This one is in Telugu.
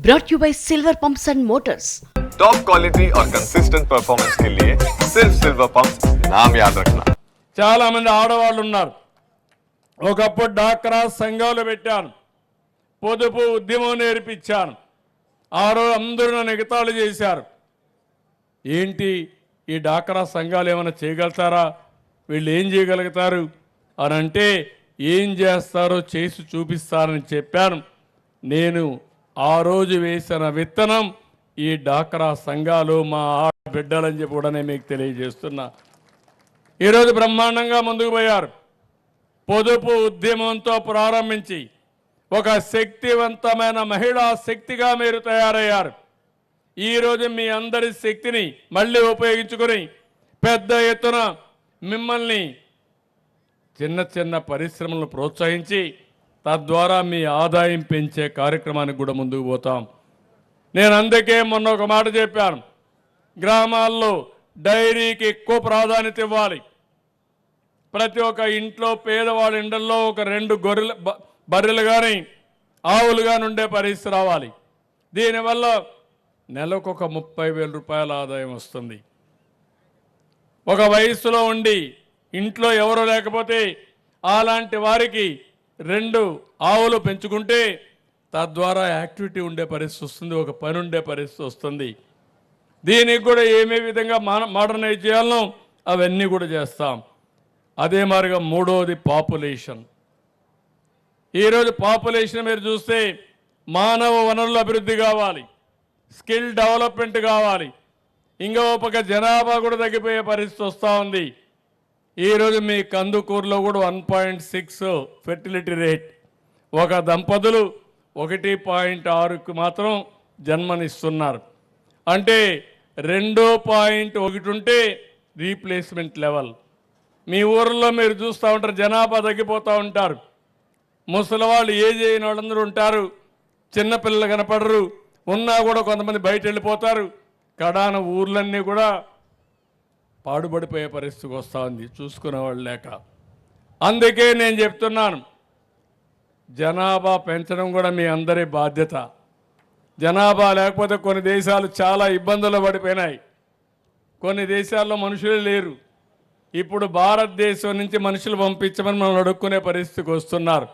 brought you by Silver Pumps and Motors. Top quality और कंसिस्टेंट परफॉर्मेंस के लिए सिर्फ सिल्वर पंप्स नाम याद रखना. చాలా మంది ఆడవాళ్ళు ఉన్నారు. ఒకప్పుడు డాక్రా సంఘాలు పెట్టాను, పొదుపు ఉద్యమం నేర్పించాను. ఆ రోజు అందరూ నన్ను ఎగతాళి చేశారు. ఏంటి ఈ డాక్రా సంఘాలు ఏమైనా చేయగలుగుతారా, వీళ్ళు ఏం చేయగలుగుతారు అని అంటే ఏం చేస్తారో చేసి చూపిస్తారని చెప్పాను. నేను ఆ రోజు వేసిన విత్తనం ఈ డాక్రా సంఘాలు మా ఆడబిడ్డలని చెప్పి కూడా నేను మీకు తెలియజేస్తున్నా. ఈరోజు బ్రహ్మాండంగా ముందుకు పోయారు. పొదుపు ఉద్యమంతో ప్రారంభించి ఒక శక్తివంతమైన మహిళా శక్తిగా మీరు తయారయ్యారు. ఈరోజు మీ అందరి శక్తిని మళ్ళీ ఉపయోగించుకొని పెద్ద ఎత్తున మిమ్మల్ని చిన్న చిన్న పరిశ్రమలను ప్రోత్సహించి తద్వారా మీ ఆదాయం పెంచే కార్యక్రమానికి కూడా ముందుకు పోతాం. నేను అందుకే మొన్న ఒక మాట చెప్పాను, గ్రామాల్లో డైరీకి ఎక్కువ ప్రాధాన్యత ఇవ్వాలి. ప్రతి ఒక్క ఇంట్లో పేదవాళ్ళ ఇండ్లలో ఒక 2 బర్రెలు కానీ ఆవులు కానీ ఉండే పరిస్థితి రావాలి. దీనివల్ల నెలకు ఒక 30,000 రూపాయల ఆదాయం వస్తుంది. ఒక వయస్సులో ఉండి ఇంట్లో ఎవరు లేకపోతే అలాంటి వారికి 2 ఆవులు పెంచుకుంటే తద్వారా యాక్టివిటీ ఉండే పరిస్థితి వస్తుంది, ఒక పని ఉండే పరిస్థితి వస్తుంది. దీనికి కూడా ఏమే విధంగా మోడర్నైజ్ చేయాలనో అవన్నీ కూడా చేస్తాం. అదే మాదిరిగా మూడోది పాపులేషన్. ఈరోజు పాపులేషన్ మీరు చూస్తే మానవ వనరుల అభివృద్ధి కావాలి, స్కిల్ డెవలప్మెంట్ కావాలి. ఇంకో పక్క జనాభా కూడా తగ్గిపోయే పరిస్థితి వస్తూ ఉంది. ఈరోజు మీ కందుకూరులో కూడా 1.6 ఫెర్టిలిటీ రేట్. ఒక దంపతులు 1.6కు మాత్రం జన్మనిస్తున్నారు. అంటే 2.1 ఉంటే రీప్లేస్మెంట్ లెవెల్. మీ ఊర్లో మీరు చూస్తూ ఉంటారు, జనాభా తగ్గిపోతూ ఉంటారు. ముసలి వాళ్ళు ఏజ్ అయిన వాళ్ళందరూ ఉంటారు, చిన్నపిల్లలు కనపడరు, ఉన్నా కూడా కొంతమంది బయట వెళ్ళిపోతారు. కడాన ఊర్లన్నీ కూడా పాడుపడిపోయే పరిస్థితికి వస్తూ ఉంది, చూసుకునేవాళ్ళు లేక. అందుకే నేను చెప్తున్నాను, జనాభా పెంచడం కూడా మీ అందరి బాధ్యత. జనాభా లేకపోతే కొన్ని దేశాలు చాలా ఇబ్బందులు పడిపోయినాయి. కొన్ని దేశాల్లో మనుషులే లేరు. ఇప్పుడు భారతదేశం నుంచి మనుషులు పంపించమని మనం అడుక్కునే పరిస్థితికి వస్తున్నారు.